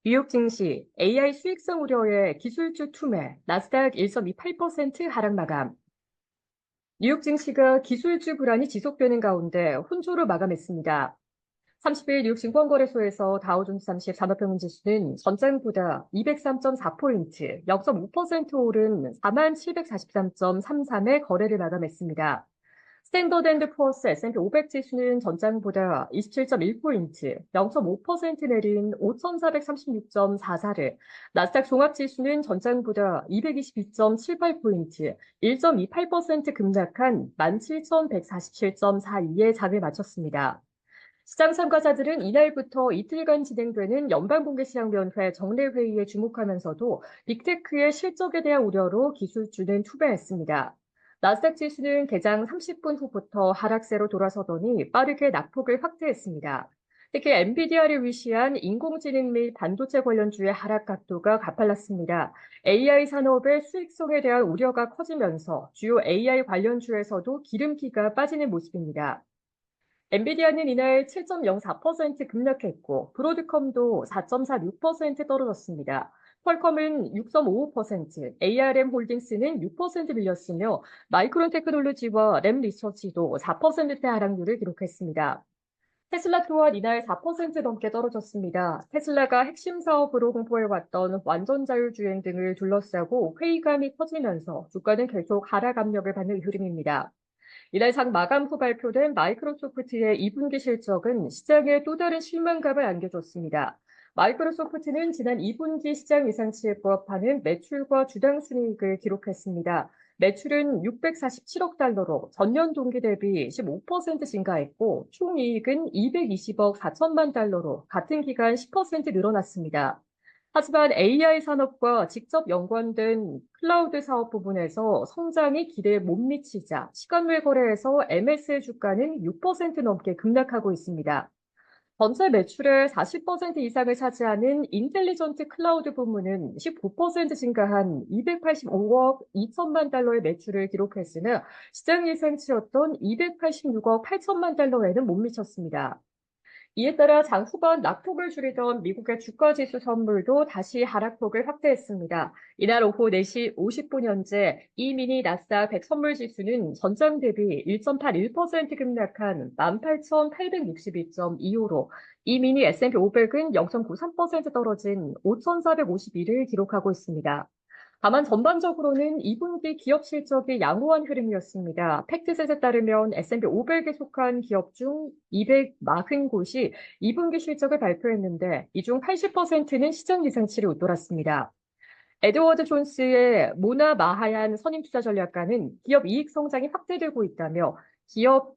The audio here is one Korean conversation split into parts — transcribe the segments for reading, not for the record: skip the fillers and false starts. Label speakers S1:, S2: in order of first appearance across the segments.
S1: 뉴욕 증시 AI 수익성 우려에 기술주 투매, 나스닥 1.28% 하락 마감. 뉴욕 증시가 기술주 불안이 지속되는 가운데 혼조로 마감했습니다. 30일 뉴욕 증권거래소에서 다우존스 30 산업평균지수는 전장보다 203.4포인트, 0.5% 오른 4743.33에 거래를 마감했습니다. 스탠더드 앤드 푸어스 S&P 500 지수는 전장보다 27.1포인트, 0.5% 내린 5,436.44를, 나스닥 종합지수는 전장보다 222.78포인트, 1.28% 급락한 17,147.42에 장을 마쳤습니다. 시장 참가자들은 이날부터 이틀간 진행되는 연방공개시장위원회 정례회의에 주목하면서도 빅테크의 실적에 대한 우려로 기술주는 투매했습니다. 나스닥 지수는 개장 30분 후부터 하락세로 돌아서더니 빠르게 낙폭을 확대했습니다. 특히 엔비디아를 위시한 인공지능 및 반도체 관련주의 하락 각도가 가팔랐습니다. AI 산업의 수익성에 대한 우려가 커지면서 주요 AI 관련주에서도 기름기가 빠지는 모습입니다. 엔비디아는 이날 7.04% 급락했고, 브로드컴도 4.46% 떨어졌습니다. 퀄컴은 6.55%, ARM 홀딩스는 6% 밀렸으며, 마이크론 테크놀로지와 램 리서치도 4%대 하락률을 기록했습니다. 테슬라 또한 이날 4% 넘게 떨어졌습니다. 테슬라가 핵심 사업으로 홍보해왔던 완전 자율 주행 등을 둘러싸고 회의감이 커지면서 주가는 계속 하락 압력을 받는 흐름입니다. 이날 장 마감 후 발표된 마이크로소프트의 2분기 실적은 시장에 또 다른 실망감을 안겨줬습니다. 마이크로소프트는 지난 2분기 시장 예상치에 부합하는 매출과 주당 순이익을 기록했습니다. 매출은 647억 달러로 전년 동기 대비 15% 증가했고, 총이익은 220억 4천만 달러로 같은 기간 10% 늘어났습니다. 하지만 AI 산업과 직접 연관된 클라우드 사업 부분에서 성장이 기대에 못 미치자 시간외 거래에서 MS의 주가는 6% 넘게 급락하고 있습니다. 전체 매출의 40% 이상을 차지하는 인텔리전트 클라우드 부문은 19% 증가한 285억 2천만 달러의 매출을 기록했으나 시장 예상치였던 286억 8천만 달러에는 못 미쳤습니다. 이에 따라 장 후반 낙폭을 줄이던 미국의 주가지수 선물도 다시 하락폭을 확대했습니다. 이날 오후 4시 50분 현재 이미니 나스닥 100 선물지수는 전장 대비 1.81% 급락한 18,862.25로 이미니 S&P 500은 0.93% 떨어진 5,451을 기록하고 있습니다. 다만 전반적으로는 2분기 기업 실적이 양호한 흐름이었습니다. 팩트셋에 따르면 S&P 500에 속한 기업 중 240곳이 2분기 실적을 발표했는데 이 중 80%는 시장 예상치를 웃돌았습니다. 에드워드 존스의 모나 마하얀 선임투자 전략가는 기업 이익 성장이 확대되고 있다며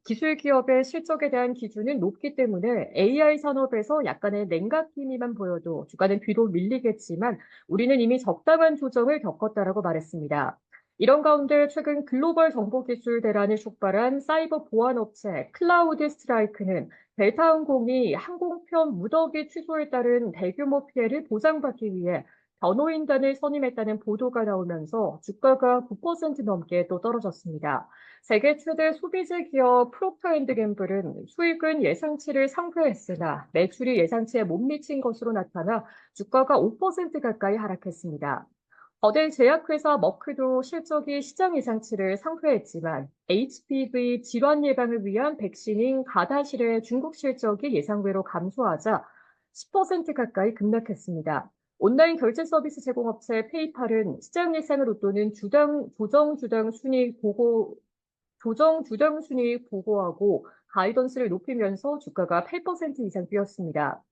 S1: 기술 기업의 실적에 대한 기준은 높기 때문에 AI 산업에서 약간의 냉각기미만 보여도 주가는 뒤로 밀리겠지만 우리는 이미 적당한 조정을 겪었다라고 말했습니다. 이런 가운데 최근 글로벌 정보기술 대란을 촉발한 사이버 보안업체 클라우드 스트라이크는 델타항공이 항공편 무더기 취소에 따른 대규모 피해를 보상받기 위해 변호인단을 선임했다는 보도가 나오면서 주가가 9% 넘게 또 떨어졌습니다. 세계 최대 소비재 기업 프록터앤드갬블은 수익은 예상치를 상회했으나 매출이 예상치에 못 미친 것으로 나타나 주가가 5% 가까이 하락했습니다. 거대 제약회사 머크도 실적이 시장 예상치를 상회했지만 HPV 질환 예방을 위한 백신인 가다실의 중국 실적이 예상외로 감소하자 10% 가까이 급락했습니다. 온라인 결제 서비스 제공업체 페이팔은 시장 예상을 웃도는 조정 주당 순이익 보고하고 가이던스를 높이면서 주가가 8% 이상 뛰었습니다.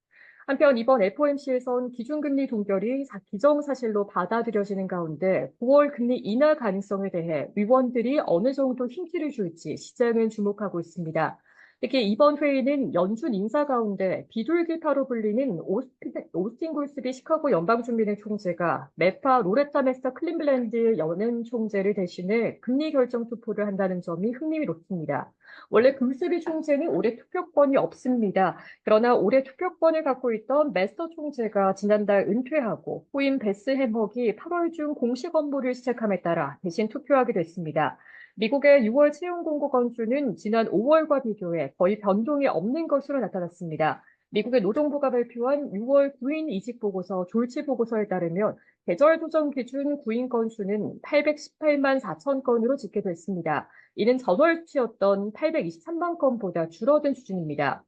S1: 한편 이번 FOMC에선 기준금리 동결이 기정사실로 받아들여지는 가운데 9월 금리 인하 가능성에 대해 위원들이 어느 정도 힌트를 줄지 시장은 주목하고 있습니다. 특히 이번 회의는 연준 인사 가운데 비둘기파로 불리는 오스틴 골스비 시카고 연방준비은행 총재가 메파 로레타 메스터 클린블랜드 연은 총재를 대신해 금리 결정 투표를 한다는 점이 흥미롭습니다. 원래 골스비 총재는 올해 투표권이 없습니다. 그러나 올해 투표권을 갖고 있던 메스터 총재가 지난달 은퇴하고 후임 베스 해먹이 8월 중 공식 업무를 시작함에 따라 대신 투표하게 됐습니다. 미국의 6월 채용 공고 건수는 지난 5월과 비교해 거의 변동이 없는 것으로 나타났습니다. 미국의 노동부가 발표한 6월 구인 이직 보고서 졸지 보고서에 따르면 계절 조정 기준 구인 건수는 818만 4천 건으로 집계됐습니다. 이는 전월치였던 823만 건보다 줄어든 수준입니다.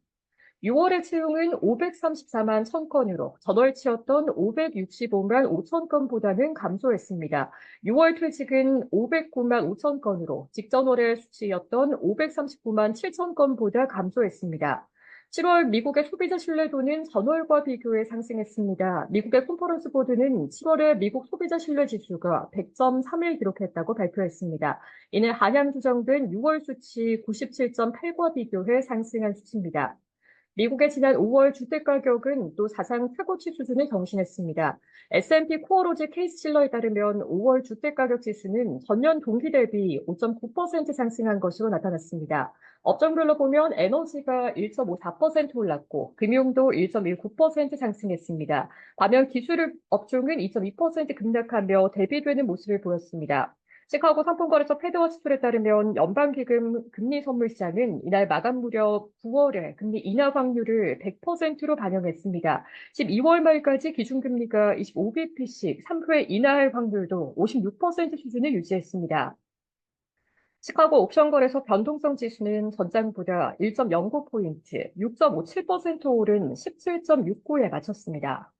S1: 6월의 채용은 534만 1,000건으로 전월치였던 565만 5천 건보다는 감소했습니다. 6월 퇴직은 509만 5천 건으로 직전월의 수치였던 539만 7천 건보다 감소했습니다. 7월 미국의 소비자 신뢰도는 전월과 비교해 상승했습니다. 미국의 컨퍼런스 보드는 7월에 미국 소비자 신뢰 지수가 100.3을 기록했다고 발표했습니다. 이는 한양 조정된 6월 수치 97.8과 비교해 상승한 수치입니다. 미국의 지난 5월 주택가격은 또 사상 최고치 수준을 경신했습니다. S&P 코어로지 케이스실러에 따르면 5월 주택가격 지수는 전년 동기 대비 5.9% 상승한 것으로 나타났습니다. 업종별로 보면 에너지가 1.54% 올랐고 금융도 1.19% 상승했습니다. 반면 기술 업종은 2.2% 급락하며 대비되는 모습을 보였습니다. 시카고 상품거래소 패드워치툴에 따르면 연방기금 금리 선물 시장은 이날 마감 무렵 9월에 금리 인하 확률을 100%로 반영했습니다. 12월 말까지 기준금리가 25bp씩 3회 인하할 확률도 56% 수준을 유지했습니다. 시카고 옵션거래소 변동성 지수는 전장보다 1.09포인트, 6.57% 오른 17.69에 마쳤습니다.